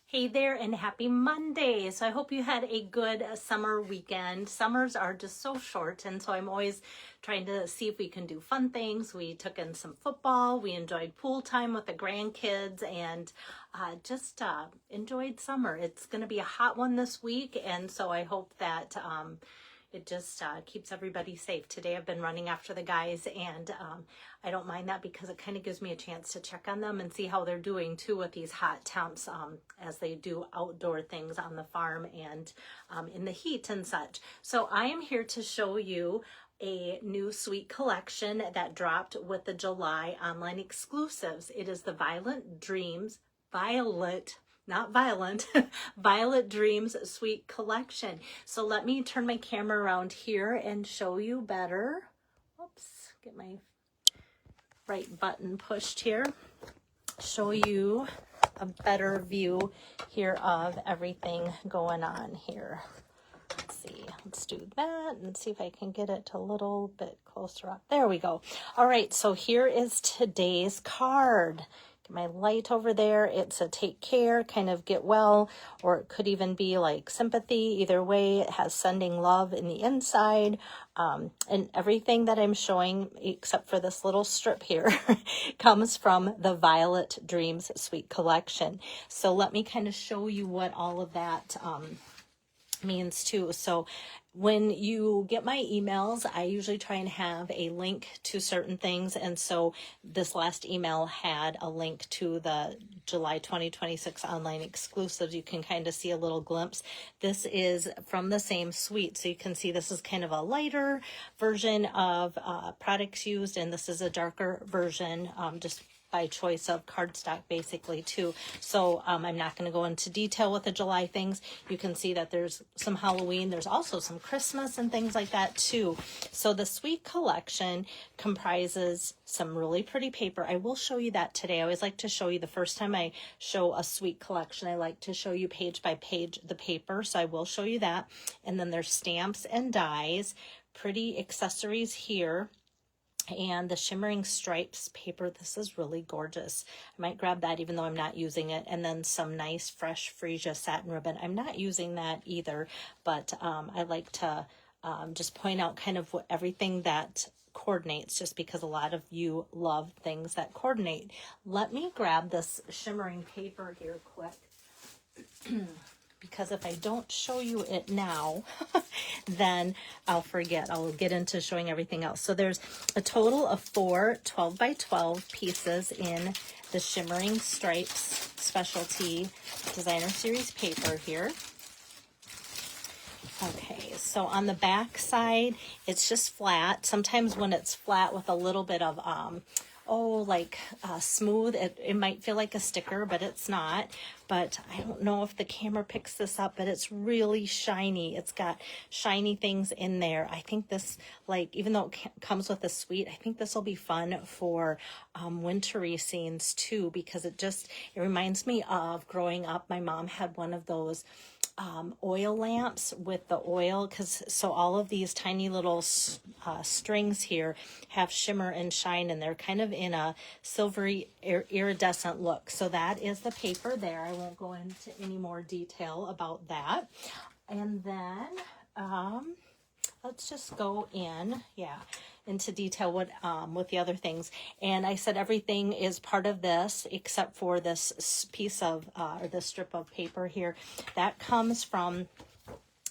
Hey there and happy Monday. So I hope you had a good summer weekend. Summers are just so short, and so I'm always trying to see if we can do fun things. We took in some football, we enjoyed pool time with the grandkids, and just enjoyed summer. It's going to be a hot one this week, and so I hope that it just keeps everybody safe. Today I've been running after the guys, and I don't mind that because it kind of gives me a chance to check on them and see how they're doing too with these hot temps as they do outdoor things on the farm and in the heat and such. So I am here to show you a new sweet collection that dropped with the July online exclusives. It is the Violet Dreams, not violent, Violet Dreams Sweet Collection. So let me turn my camera around here and show you better. Oops, get my right button pushed here. Show you a better view here of everything going on here. Let's see, let's do that and see if I can get it a little bit closer up. There we go. All right, so here is today's card. My light over there, it's a take care, kind of get well, or it could even be like sympathy. Either way, it has sending love in the inside, and everything that I'm showing except for this little strip here comes from the Violet Dreams Sweet Collection. So let me kind of show you what all of that means too. So when you get my emails, I usually try and have a link to certain things. And so this last email had a link to the July 2026 online exclusives. You can kind of see a little glimpse. This is from the same suite. So you can see this is kind of a lighter version of products used. And this is a darker version, just by choice of cardstock basically too. So I'm not going to go into detail with the July things. You can see that there's some Halloween. There's also some Christmas and things like that too. So the Sweet Collection comprises some really pretty paper. I will show you that today. I always like to show you the first time I show a Sweet Collection. I like to show you page by page the paper. So I will show you that. And then there's stamps and dies, pretty accessories here, and the shimmering stripes paper. This is really gorgeous. I might grab that even though I'm not using it. And then some nice fresh freesia satin ribbon. I'm not using that either, but I like to just point out kind of everything that coordinates, just because a lot of you love things that coordinate. Let me grab this shimmering paper here quick. Because if I don't show you it now, then I'll forget. I'll get into showing everything else. So there's a total of 4 12 by 12 pieces in the Shimmering Stripes Specialty Designer Series paper here. Okay, so on the back side, it's just flat. Sometimes when it's flat with a little bit of smooth, it might feel like a sticker, but it's not. But I don't know if the camera picks this up, but it's really shiny. It's got shiny things in there. I think this, even though it comes with a suite, I think this will be fun for wintry scenes too, because it reminds me of growing up. My mom had one of those oil lamps with the oil, so all of these tiny little strings here have shimmer and shine, and they're kind of in a silvery iridescent look. So that is the paper there. I won't go into any more detail about that. And then let's just go into detail with the other things. And I said everything is part of this except for this piece of or this strip of paper here that comes from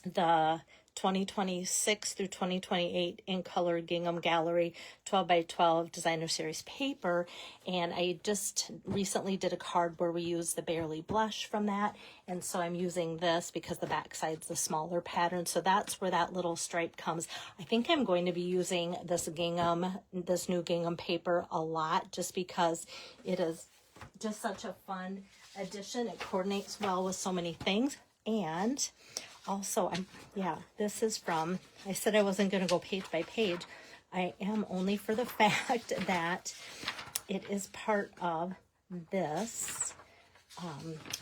the 2026 through 2028 in color Gingham Gallery 12 by 12 Designer Series paper. And I just recently did a card where we used the Barely Blush from that. And so I'm using this because the back side's the smaller pattern. So that's where that little stripe comes. I think I'm going to be using this new gingham paper a lot, just because it is just such a fun addition. It coordinates well with so many things. And also, this is from, I said I wasn't going to go page by page. I am, only for the fact that it is part of this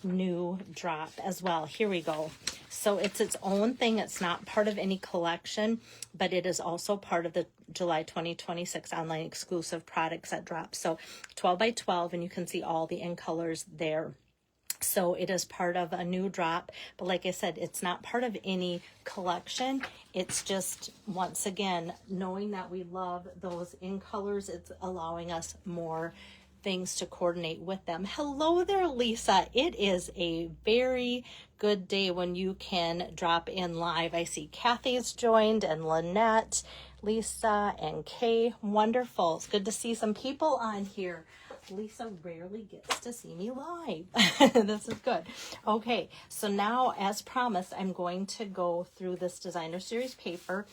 new drop as well. Here we go. So it's its own thing. It's not part of any collection, but it is also part of the July 2026 online exclusive products that drop. So 12 by 12, and you can see all the in colors there. So it is part of a new drop, but like I said, it's not part of any collection. It's just, once again, knowing that we love those in colors, it's allowing us more things to coordinate with them. Hello there, Lisa. It is a very good day when you can drop in live. I see Kathy's joined, and Lynette, Lisa, and Kay. Wonderful. It's good to see some people on here. Lisa rarely gets to see me live. This is good. Okay, so now, as promised, I'm going to go through this designer series paper,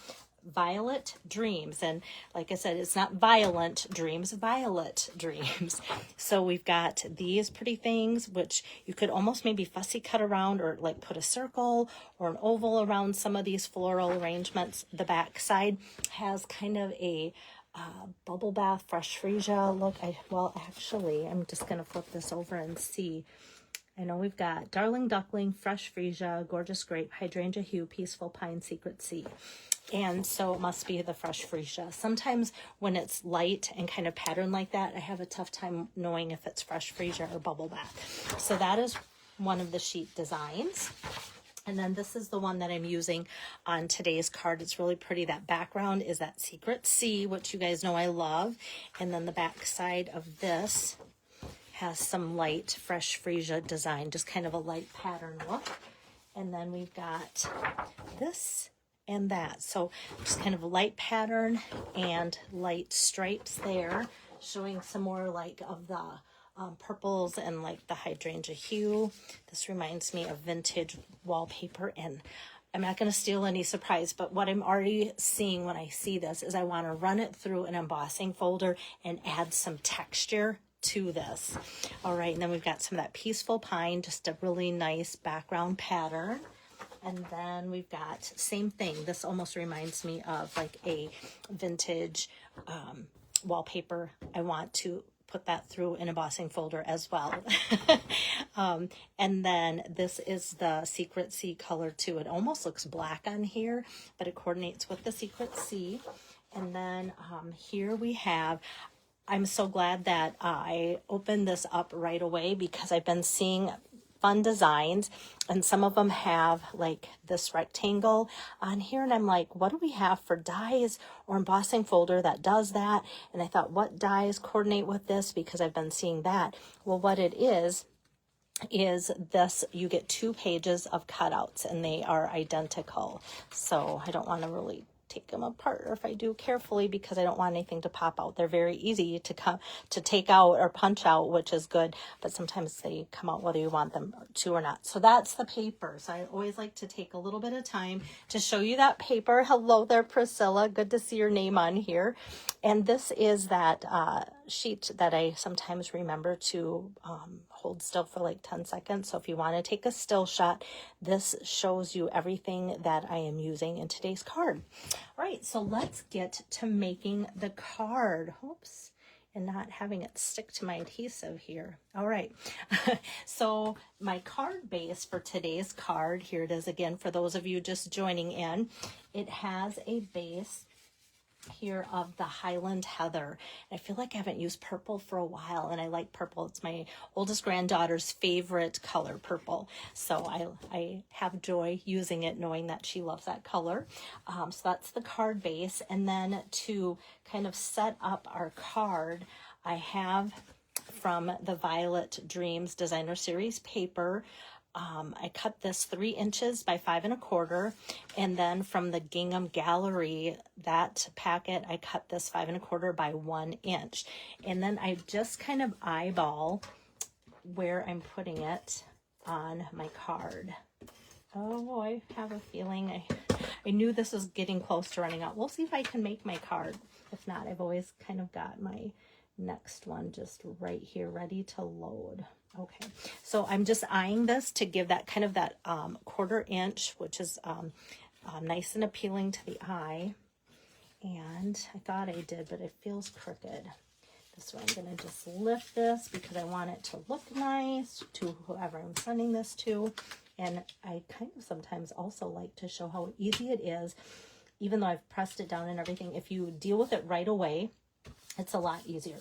Violet Dreams. And like I said, it's not violent dreams, violet dreams. So we've got these pretty things, which you could almost maybe fussy cut around, or like put a circle or an oval around some of these floral arrangements. The back side has kind of a bubble bath, fresh freesia look. Actually, I'm just going to flip this over and see. I know we've got Darling Duckling, Fresh Freesia, Gorgeous Grape, Hydrangea Hue, Peaceful Pine, Secret Sea. And so it must be the Fresh Freesia. Sometimes when it's light and kind of patterned like that, I have a tough time knowing if it's Fresh Freesia or Bubble Bath. So that is one of the sheet designs. And then this is the one that I'm using on today's card. It's really pretty. That background is that Secret Sea, which you guys know I love. And then the back side of this has some light Fresh Freesia design, just kind of a light pattern look. And then we've got this and that. So just kind of a light pattern and light stripes there, showing some more like of the purples and like the hydrangea hue. This reminds me of vintage wallpaper, and I'm not going to steal any surprise, but what I'm already seeing when I see this is I want to run it through an embossing folder and add some texture to this. All right, and then we've got some of that Peaceful Pine, just a really nice background pattern. And then we've got same thing. This almost reminds me of like a vintage wallpaper. I want to put that through an embossing folder as well. And then this is the Secret Sea color too. It almost looks black on here, but it coordinates with the Secret Sea. And then here we have, I'm so glad that I opened this up right away, because I've been seeing fun designs, and some of them have like this rectangle on here, and I'm like, what do we have for dies or embossing folder that does that? And I thought, what dies coordinate with this, because I've been seeing that. Well, what it is this, you get 2 pages of cutouts, and they are identical. So I don't want to really take them apart, or if I do, carefully, because I don't want anything to pop out. They're very easy to take out or punch out, which is good, but sometimes they come out whether you want them to or not. So that's the paper. So I always like to take a little bit of time to show you that paper. Hello there, Priscilla. Good to see your name on here. And this is that sheet that I sometimes remember to hold still for like 10 seconds. So if you want to take a still shot, this shows you everything that I am using in today's card. All right, so let's get to making the card. Oops, and not having it stick to my adhesive here. All right, so my card base for today's card, here it is again for those of you just joining in. It has a base here of the Highland Heather. I feel like I haven't used purple for a while, and I like purple. It's my oldest granddaughter's favorite color, purple. So I have joy using it, knowing that she loves that color. So that's the card base. And then to kind of set up our card, I have from the Violet Dreams Designer Series paper, I cut this 3 inches by 5 1/4, and then from the Gingham Gallery, that packet, I cut this 5 1/4 by 1 inch, and then I just kind of eyeball where I'm putting it on my card. Oh, I have a feeling I knew this was getting close to running out. We'll see if I can make my card. If not, I've always kind of got my next one just right here ready to load. Okay, so I'm just eyeing this to give that kind of that 1/4 inch, which is nice and appealing to the eye. And I thought I did, but it feels crooked. This way, I'm going to just lift this because I want it to look nice to whoever I'm sending this to. And I kind of sometimes also like to show how easy it is, even though I've pressed it down and everything. If you deal with it right away, it's a lot easier.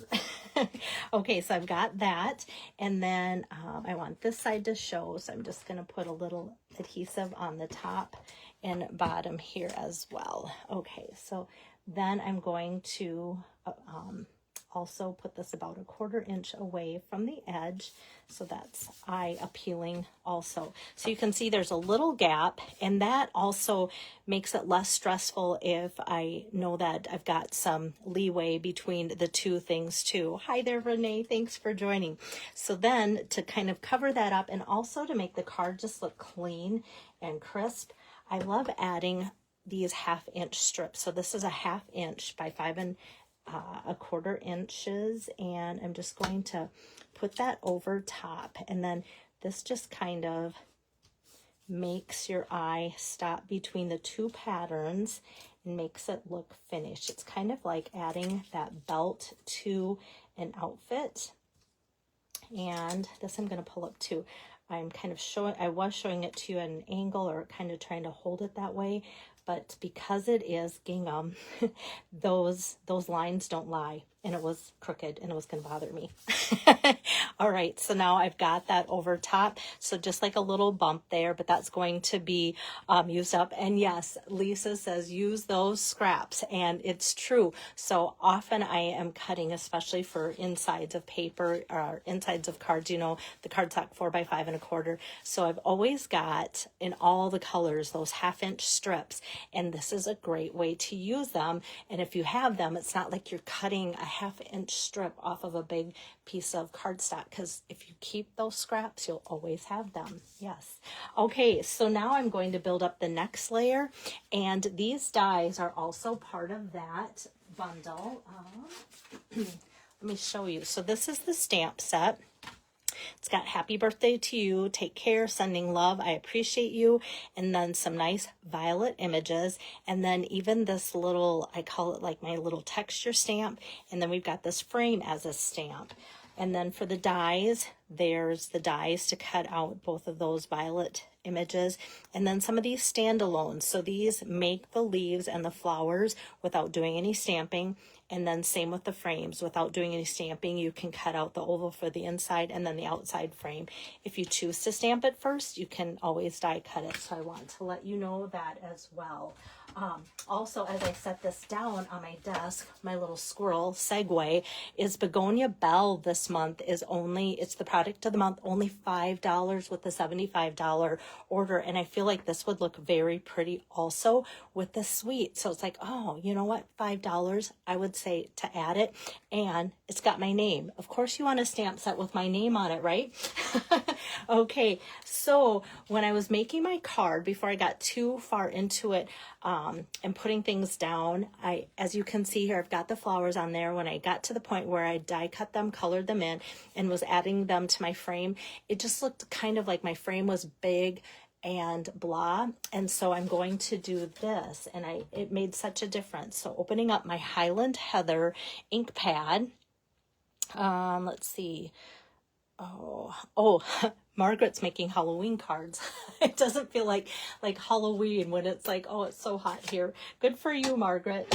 Okay, so I've got that. And then I want this side to show. So I'm just going to put a little adhesive on the top and bottom here as well. Okay, so then I'm going to also put this about a 1/4 inch away from the edge, so that's eye appealing also. So you can see there's a little gap, and that also makes it less stressful if I know that I've got some leeway between the two things too. Hi there, Renee, thanks for joining. So then to kind of cover that up and also to make the card just look clean and crisp, I love adding these 1/2 inch strips. So this is a 1/2 inch by 5 1/4 inches, and I'm just going to put that over top, and then this just kind of makes your eye stop between the two patterns and makes it look finished. It's kind of like adding that belt to an outfit. And this I'm going to pull up too. I'm kind of showing, I was showing it to you at an angle or kind of trying to hold it that way, but because it is gingham, those lines don't lie, and it was crooked and it was going to bother me. All right, so now I've got that over top. So just like a little bump there, but that's going to be used up. And yes, Lisa says use those scraps, and it's true. So often I am cutting, especially for insides of paper or insides of cards, you know, the cardstock 4x5 1/4. So I've always got in all the colors those 1/2 inch strips, and this is a great way to use them. And if you have them, it's not like you're cutting a 1/2 inch strip off of a big piece of cardstock, because if you keep those scraps, you'll always have them. Yes. Okay, so now I'm going to build up the next layer, and these dies are also part of that bundle. Let me show you. So this is the stamp set. It's got happy birthday to you, take care, sending love, I appreciate you, and then some nice violet images, and then even this little, I call it like my little texture stamp, and then we've got this frame as a stamp. And then for the dies, there's the dies to cut out both of those violet images, and then some of these standalones. So these make the leaves and the flowers without doing any stamping. And then same with the frames, without doing any stamping, you can cut out the oval for the inside and then the outside frame. If you choose to stamp it first, you can always die cut it. So I want to let you know that as well. Also, as I set this down on my desk, my little squirrel segue is Begonia Bell this month is only, it's the product of the month, only $5 with the $75 order. And I feel like this would look very pretty also with the suite. So it's like, oh, you know what? $5, I would say to add it. And it's got my name. Of course you want a stamp set with my name on it, right? Okay. So when I was making my card, before I got too far into it, and putting things down, as you can see here, I've got the flowers on there. When I got to the point where I die cut them, colored them in, and was adding them to my frame, it just looked kind of like my frame was big and blah. And so I'm going to do this, and it made such a difference. So opening up my Highland Heather ink pad, let's see. Oh, Margaret's making Halloween cards. It doesn't feel like Halloween when it's like, oh, it's so hot here. Good for you, Margaret.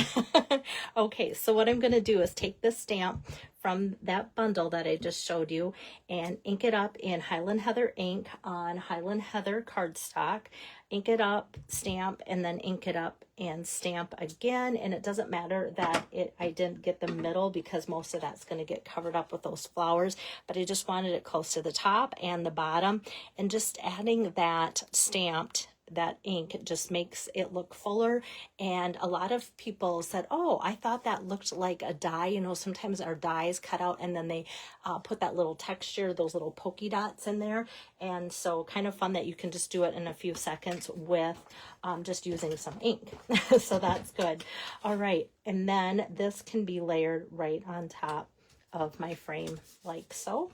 Okay, so what I'm going to do is take this stamp from that bundle that I just showed you and ink it up in Highland Heather ink on Highland Heather cardstock. Ink it up, stamp, and then ink it up and stamp again. And it doesn't matter that I didn't get the middle, because most of that's going to get covered up with those flowers, but I just wanted it close to the top and the bottom, and just adding that stamped, that ink just makes it look fuller. And a lot of people said, oh, I thought that looked like a die. You know, sometimes our dies cut out and then they put that little texture, those little pokey dots in there. And so kind of fun that you can just do it in a few seconds with just using some ink. So that's good. All right. And then this can be layered right on top of my frame like so.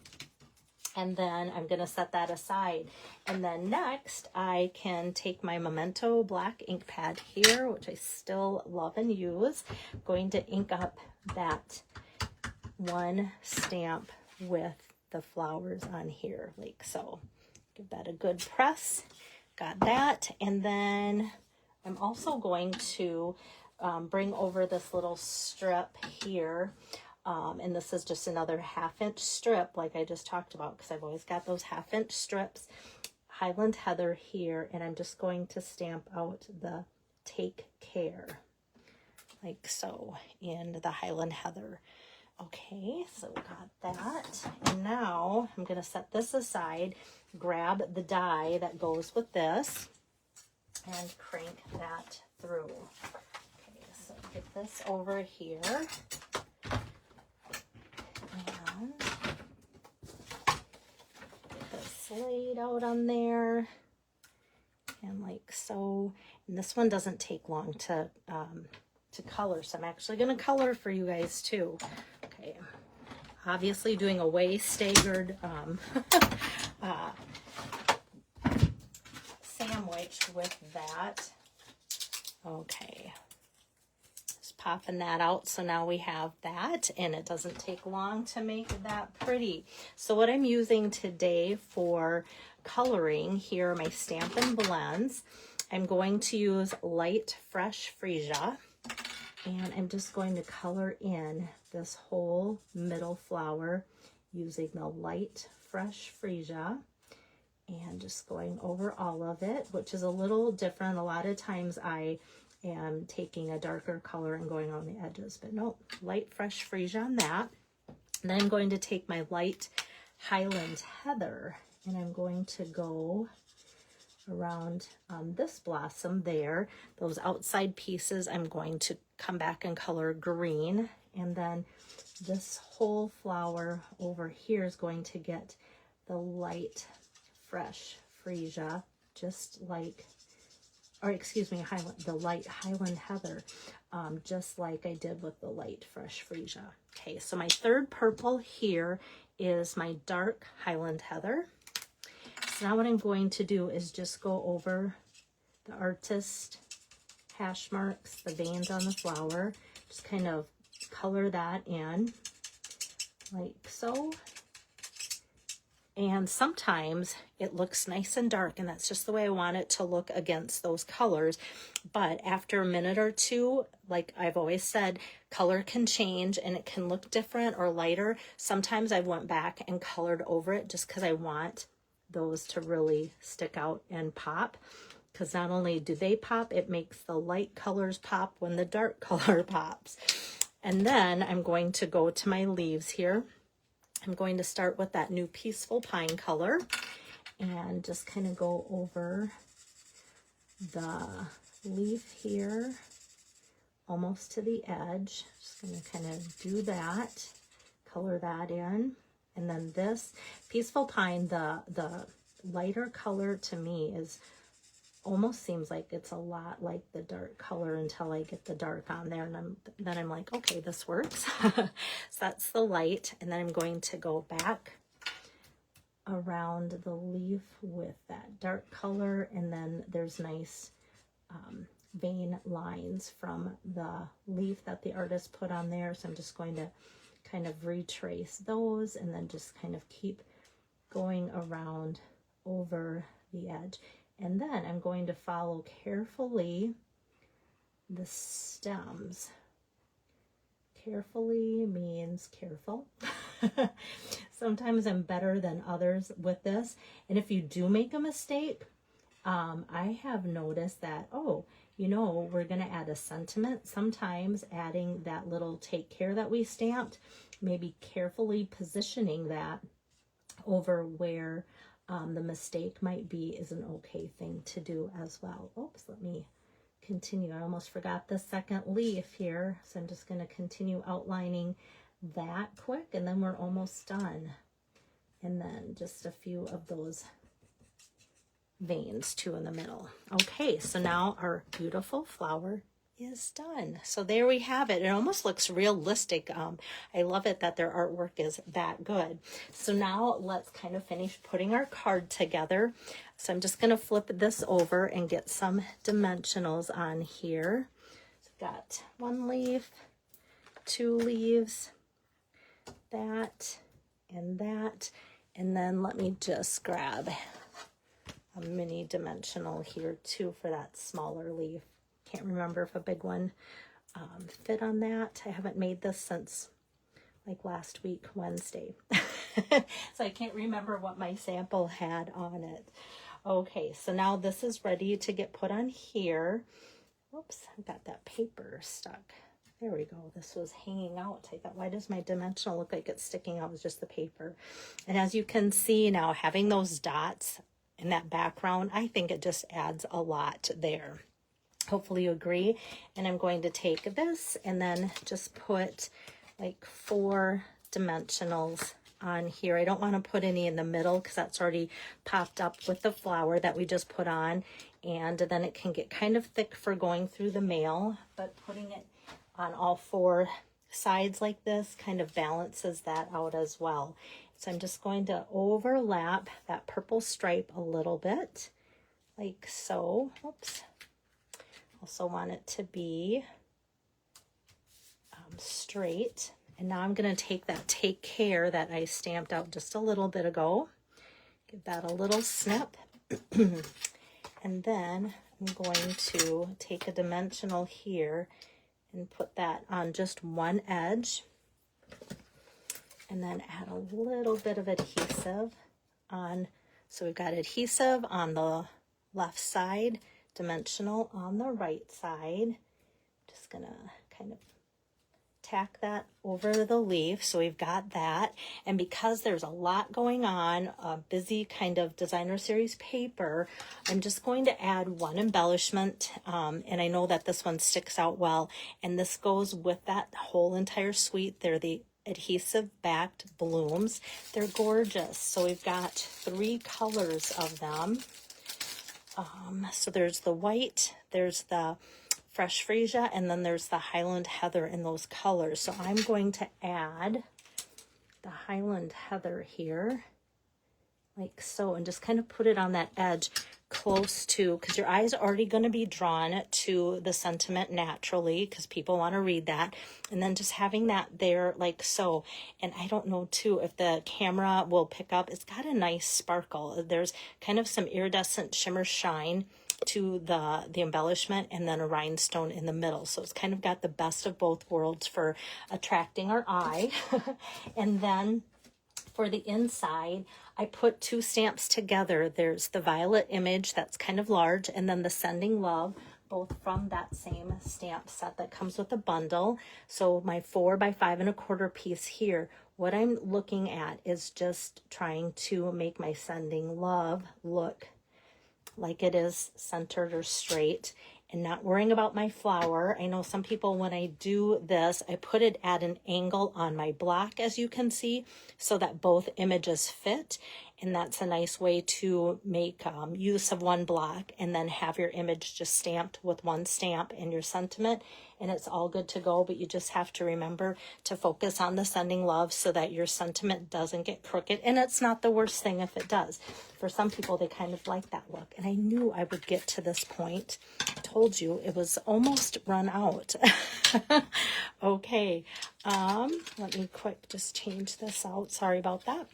And then I'm going to set that aside. And then next, I can take my Memento black ink pad here, which I still love and use. I'm going to ink up that one stamp with the flowers on here, like so. Give that a good press. Got that. And then I'm also going to bring over this little strip here And this is just another 1/2 inch strip like I just talked about, because I've always got those 1/2 inch strips. Highland Heather here, and I'm just going to stamp out the Take Care like so in the Highland Heather. Okay, so we got that. And now I'm going to set this aside, grab the die that goes with this, and crank that through. Okay, so get this over here. And get this laid out on there. And like so. And this one doesn't take long to color, so I'm actually going to color for you guys too. Okay, obviously doing a way staggered sandwich with that. Okay, just popping that out, so now we have that, and it doesn't take long to make that pretty. So what I'm using today for coloring here are my Stampin' Blends. I'm going to use Light Fresh Freesia, and I'm just going to color in this whole middle flower using the Light Fresh Freesia, and just going over all of it, which is a little different. A lot of times I am taking a darker color and going on the edges, but no, Light Fresh Freesia on that. And then I'm going to take my light Highland Heather, and I'm going to go around this blossom there. Those outside pieces I'm going to come back and color green, and then this whole flower over here is going to get the Light Fresh Freesia, just like, or excuse me, the light Highland Heather, just like I did with the Light Fresh Freesia. Okay, so my third purple here is my dark Highland Heather. So now what I'm going to do is just go over the artist hash marks, the veins on the flower, just kind of color that in like so. And sometimes it looks nice and dark, and that's just the way I want it to look against those colors. But after a minute or two, like I've always said, color can change and it can look different or lighter. Sometimes I went back and colored over it just because I want those to really stick out and pop, because not only do they pop, it makes the light colors pop when the dark color pops. And then I'm going to go to my leaves here. I'm going to start with that new Peaceful Pine color and just kind of go over the leaf here almost to the edge. Just going to kind of do that, color that in. And then this Peaceful Pine, the lighter color to me is almost seems like it's a lot like the dark color until I get the dark on there, and then I'm like, okay, this works. So that's the light, and then I'm going to go back around the leaf with that dark color, and then there's nice vein lines from the leaf that the artist put on there, so I'm just going to kind of retrace those and then just kind of keep going around over the edge. And then I'm going to follow carefully the stems. Carefully means careful. Sometimes I'm better than others with this. And if you do make a mistake, I have noticed that, oh, you know, we're going to add a sentiment. Sometimes adding that little Take Care that we stamped, maybe carefully positioning that over where the mistake might be is an okay thing to do as well. Oops, let me continue. I almost forgot the second leaf here. So I'm just going to continue outlining that quick, and then we're almost done. And then just a few of those veins too in the middle. Okay, so now our beautiful flower is done. So there we have it. It almost looks realistic. I love it that their artwork is that good. So now let's kind of finish putting our card together. So I'm just going to flip this over and get some dimensionals on here. So I've got one leaf, two leaves, that, and then let me just grab a mini dimensional here too for that smaller leaf. Can't remember if a big one fit on that. I haven't made this since like last week, Wednesday. So I can't remember what my sample had on it. Okay, so now this is ready to get put on here. Oops, I got that paper stuck. There we go. This was hanging out. I thought, why does my dimensional look like it's sticking out? It was just the paper. And as you can see now, having those dots in that background, I think it just adds a lot there. Hopefully you agree. And I'm going to take this and then just put like 4 dimensionals on here. I don't want to put any in the middle because that's already popped up with the flower that we just put on, and then it can get kind of thick for going through the mail, but putting it on all 4 sides like this kind of balances that out as well. So I'm just going to overlap that purple stripe a little bit like so. Oops. Also want it to be straight. And now I'm going to take that Take Care that I stamped out just a little bit ago. Give that a little snip. And then I'm going to take a dimensional here and put that on just one edge. And then add a little bit of adhesive on. So we've got adhesive on the left side, dimensional on the right side. Just going to kind of tack that over the leaf. So we've got that. And because there's a lot going on, a busy kind of designer series paper, I'm just going to add one embellishment. And I know that this one sticks out well. And this goes with that whole entire suite. They're the adhesive backed blooms. They're gorgeous. So we've got 3 colors of them. So there's the white, there's the Fresh Freesia, and then there's the Highland Heather in those colors. So I'm going to add the Highland Heather here, like so, and just kind of put it on that edge close to, because your eyes are already going to be drawn to the sentiment naturally, because people want to read that. And then just having that there like so. And I don't know too if the camera will pick up, it's got a nice sparkle. There's kind of some iridescent shimmer shine to the embellishment, and then a rhinestone in the middle. So it's kind of got the best of both worlds for attracting our eye. And then for the inside, I put 2 stamps together. There's the violet image that's kind of large, and then the Sending Love, both from that same stamp set that comes with a bundle. So my 4 by 5 1/4 piece here, what I'm looking at is just trying to make my Sending Love look like it is centered or straight, and not worrying about my flower. I know some people, when I do this, I put it at an angle on my block, as you can see, so that both images fit. And that's a nice way to make use of one block and then have your image just stamped with one stamp and your sentiment, and it's all good to go. But you just have to remember to focus on the Sending Love so that your sentiment doesn't get crooked. And it's not the worst thing if it does. For some people, they kind of like that look. And I knew I would get to this point. I told you it was almost run out. Okay, let me quick just change this out. Sorry about that.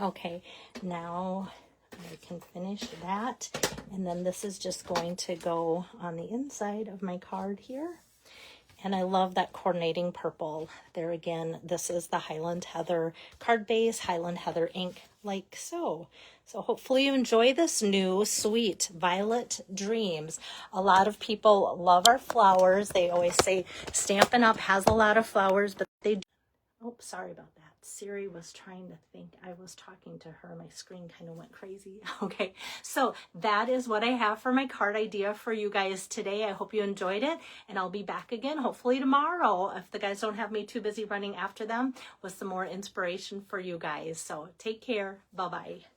Okay, now I can finish that, and then this is just going to go on the inside of my card here. And I love that coordinating purple. There again, this is the Highland Heather card base, Highland Heather ink, like so. So hopefully you enjoy this new sweet Violet Dreams. A lot of people love our flowers. They always say Stampin' Up! Has a lot of flowers, but they... Oh, sorry about that. Siri was trying to think I was talking to her. My screen kind of went crazy. Okay, so that is what I have for my card idea for you guys today. I hope you enjoyed it, and I'll be back again hopefully tomorrow if the guys don't have me too busy running after them with some more inspiration for you guys. So take care. Bye-bye.